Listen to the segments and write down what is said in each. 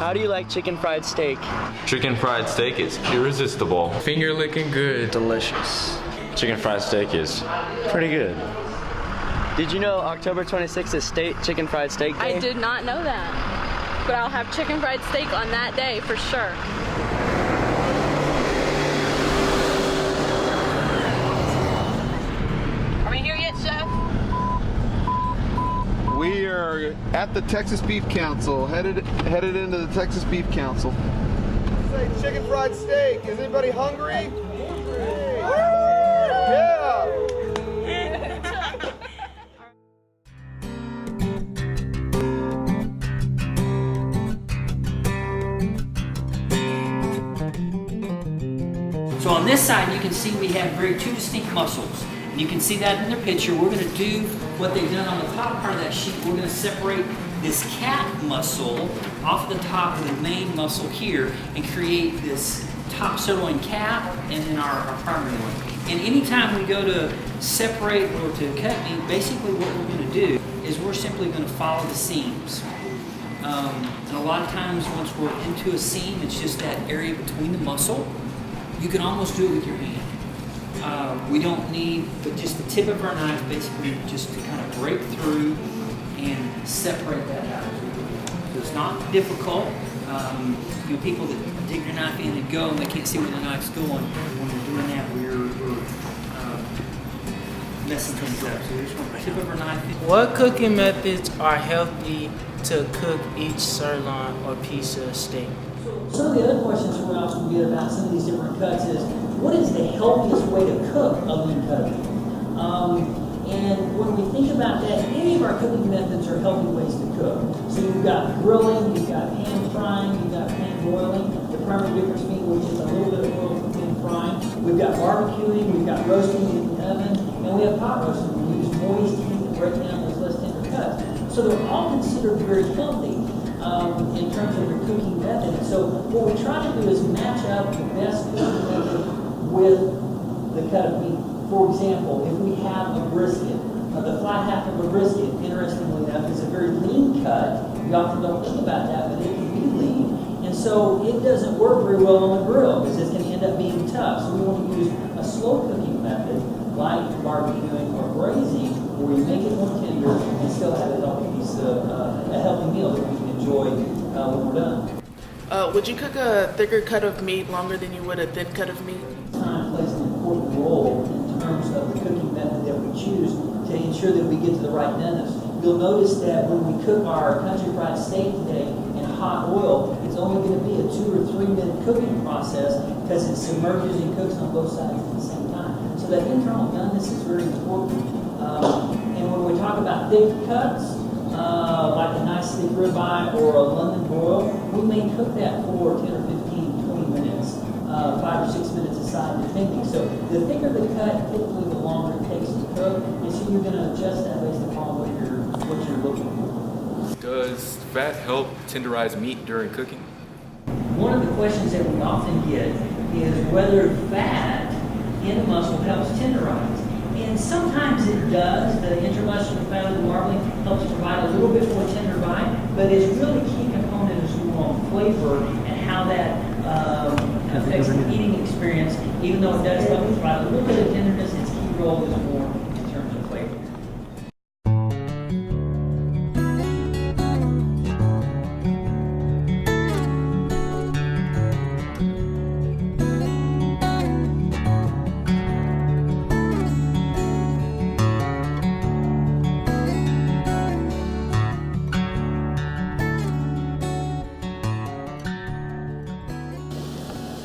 How do you like chicken fried steak? Chicken fried steak is irresistible. Finger licking good. Delicious. Chicken fried steak is pretty good. Did you know October 26th is State Chicken Fried Steak Day? I did not know that, but I'll have chicken fried steak on that day for sure. Are we here yet, Chef? We are at the Texas Beef Council, headed into the Texas Beef Council. Say chicken fried steak. Is anybody hungry? Yeah. So on this side, you can see we have two distinct muscles. And you can see that in their picture. We're going to do what they've done on the top part of that sheet. We're going to separate this cap muscle off the top of the main muscle here and create this top sirloin cap and then our primary one. And anytime we go to separate or to cut meat, basically what we're going to do is we're simply going to follow the seams. And a lot of times once we're into a seam, it's just that area between the muscle. You can almost do it with your hand. We don't need but just the tip of our knife, basically just to kind of break through and separate that out. So it's not difficult. People that dig their knife in and go and they can't see where the knife's going. When we're doing that, we're messing things up. So we just want the tip of our knife in. What cooking methods are healthy to cook each sirloin or piece of steak? Some of the other questions we often get about some of these different cuts is, what is the healthiest way to cook a lean cut of meat? And when we think about that, any of our cooking methods are healthy ways to cook. So you've got grilling, you've got pan frying, you've got pan broiling, the primary difference being which is a little bit of oil for pan frying. We've got barbecuing, we've got roasting in the oven, and we have pot roasting. We use moist heat to break down those less tender cuts. So they're all considered very healthy in terms of your cooking method. And so what we try to do is match up the best cooking method with the cut of meat. For example, if we have a brisket, the flat half of a brisket, interestingly enough, is a very lean cut. We often don't think about that, but it can be lean. And so it doesn't work very well on the grill because it's going to end up being tough. So we want to use a slow cooking method like barbecuing or braising, where you make it more tender and still have a healthy piece of a healthy meal that we can enjoy when we're done. Would you cook a thicker cut of meat longer than you would a thin cut of meat? Time plays an important role in terms of the cooking method that we choose to ensure that we get to the right doneness. You'll notice that when we cook our country fried steak today in hot oil, it's only going to be a 2 or 3 minute cooking process because it submerges and cooks on both sides at the same time. So that internal doneness is very important. And when we talk about thick cuts, like a nice thick ribeye or a London broil, we may cook that for 10 or 15, 20 minutes, 5 or 6 minutes aside, depending. So the thicker the cut, typically the longer it takes to cook, and so you're going to adjust that based upon what you're looking for. Does fat help tenderize meat during cooking? One of the questions that we often get is whether fat in a muscle helps tenderize. And sometimes it does. The intramuscular fat of the marbling helps provide a little bit more tender bite, but its really key component is more on flavor and how that affects the eating experience. Even though it does help provide a little bit of tenderness, its key role is more in terms of flavor.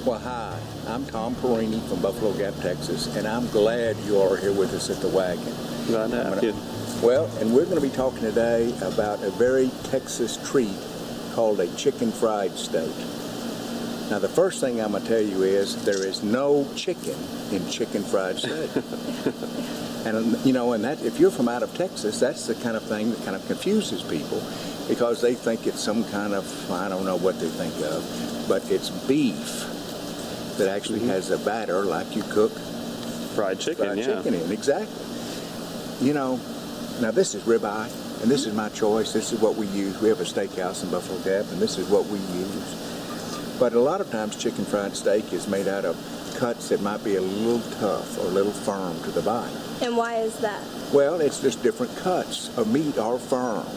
Well, hi, I'm Tom Perini from Buffalo Gap, Texas, and I'm glad you are here with us at the Wagon. Glad to have you. Well, and we're going to be talking today about a very Texas treat called a chicken fried steak. Now, the first thing I'm going to tell you is there is no chicken in chicken fried steak. And, you know, and that if you're from out of Texas, that's the kind of thing that kind of confuses people because they think it's some kind of, I don't know what they think of, but it's beef that actually has a batter like you cook fried chicken in. Exactly. You know, now this is ribeye. and this is my choice. This is what we use. We have a steakhouse in Buffalo Gap, and this is what we use. But a lot of times chicken fried steak is made out of cuts that might be a little tough or a little firm to the bite. And why is that? Well, it's just different cuts of meat are firm.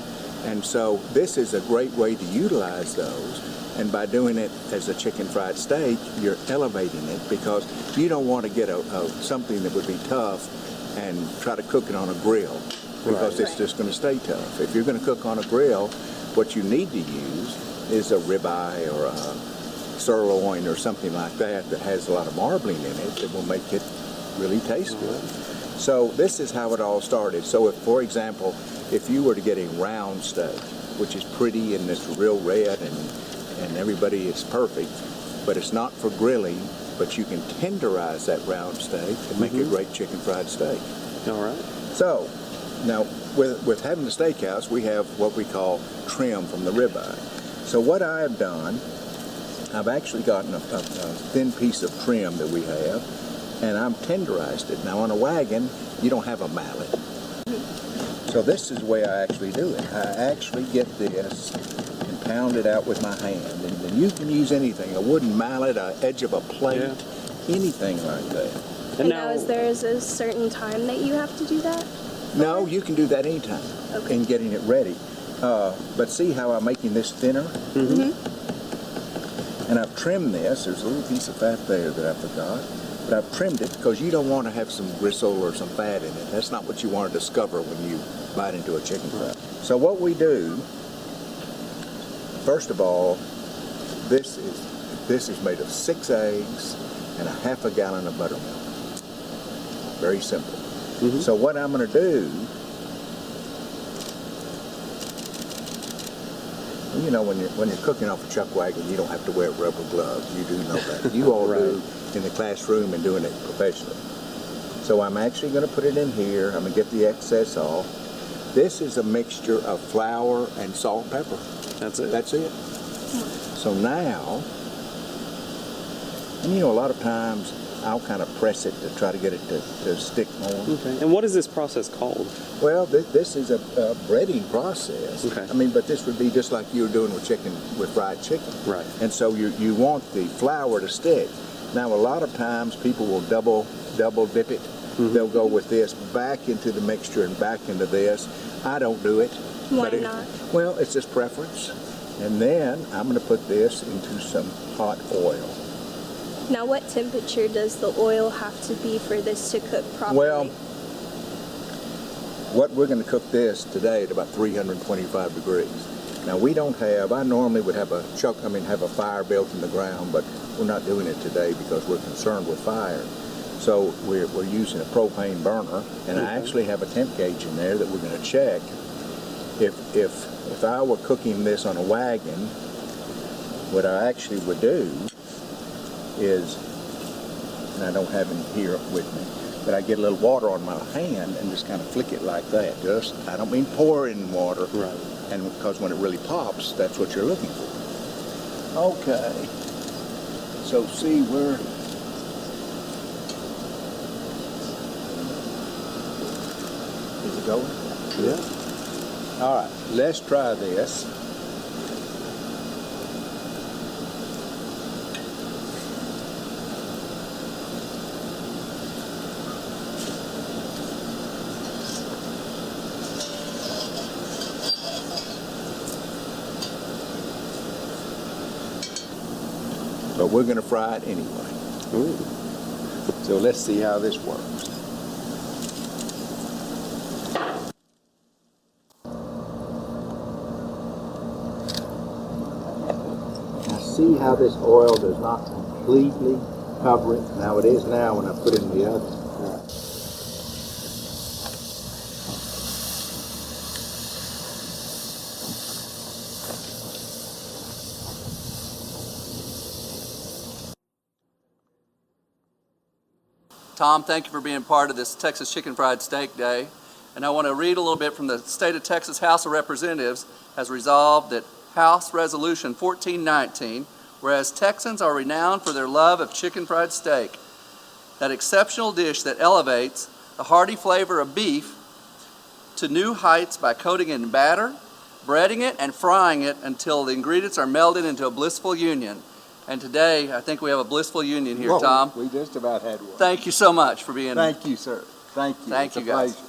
And so this is a great way to utilize those. And by doing it as a chicken fried steak, you're elevating it, because you don't want to get something that would be tough and try to cook it on a grill, because it's just going to stay tough. If you're going to cook on a grill, what you need to use is a ribeye or a sirloin or something like that that has a lot of marbling in it that will make it really taste good. So this is how it all started. So if, for example, if you were to get a round steak, which is pretty and it's real red and everybody is perfect, but it's not for grilling, but you can tenderize that round steak and make a great chicken fried steak. All right. So now with having the steakhouse, we have what we call trim from the ribeye. So what I have done, I've actually gotten a thin piece of trim that we have, and I'm tenderized it. Now on a wagon, you don't have a mallet. So this is the way I actually do it. I actually get this and pound it out with my hand. And you can use anything, a wooden mallet, an edge of a plate, anything like that. And now is there a certain time that you have to do that? No, you can do that anytime in getting it ready. But see how I'm making this thinner? And I've trimmed this. There's a little piece of fat there that I forgot. But I've trimmed it because you don't want to have some gristle or some fat in it. That's not what you want to discover when you bite into a chicken fry. So what we do, first of all, this is made of 6 eggs and a half a gallon of buttermilk. Very simple. So what I'm going to do, you know, when you're cooking off a chuck wagon, you don't have to wear rubber gloves. You do know that. You all do in the classroom and doing it professionally. So I'm actually going to put it in here. I'm going to get the excess off. This is a mixture of flour and salt and pepper. That's it. That's it. So now, and you know, a lot of times I'll kind of press it to try to get it to stick more. Okay. And what is this process called? Well, this is a breading process. Okay. I mean, but this would be just like you were doing with fried chicken. Right. And so you want the flour to stick. Now, a lot of times people will double dip it. They'll go with this back into the mixture and back into this. I don't do it. Why not? Well, it's just preference. And then I'm going to put this into some hot oil. Now, what temperature does the oil have to be for this to cook properly? Well, what we're going to cook this today at about 325 degrees. Now we don't have, I normally would have have a fire built in the ground, but we're not doing it today because we're concerned with fire. So we're using a propane burner, and I actually have a temp gauge in there that we're going to check. If I were cooking this on a wagon, what I actually would do is, and I don't have it here with me, but I get a little water on my hand and just kind of flick it like that. I don't mean pour in water. Right. And because when it really pops, that's what you're looking for. Okay. So see where... Is it going? Yeah. All right, let's try this. But we're going to fry it anyway. Ooh. So let's see how this works. Now see how this oil does not completely cover it. Now it is now when I put it in the oven. Tom, thank you for being part of this Texas Chicken Fried Steak Day. And I want to read a little bit from the State of Texas House of Representatives has resolved that House Resolution 1419, whereas Texans are renowned for their love of chicken fried steak, that exceptional dish that elevates the hearty flavor of beef to new heights by coating it in batter, breading it, and frying it until the ingredients are melded into a blissful union. And today, I think we have a blissful union here, Whoa, Tom. We just about had one. Thank you so much for being here. Thank you, sir. Thank you. Thank It's you, a guys. pleasure.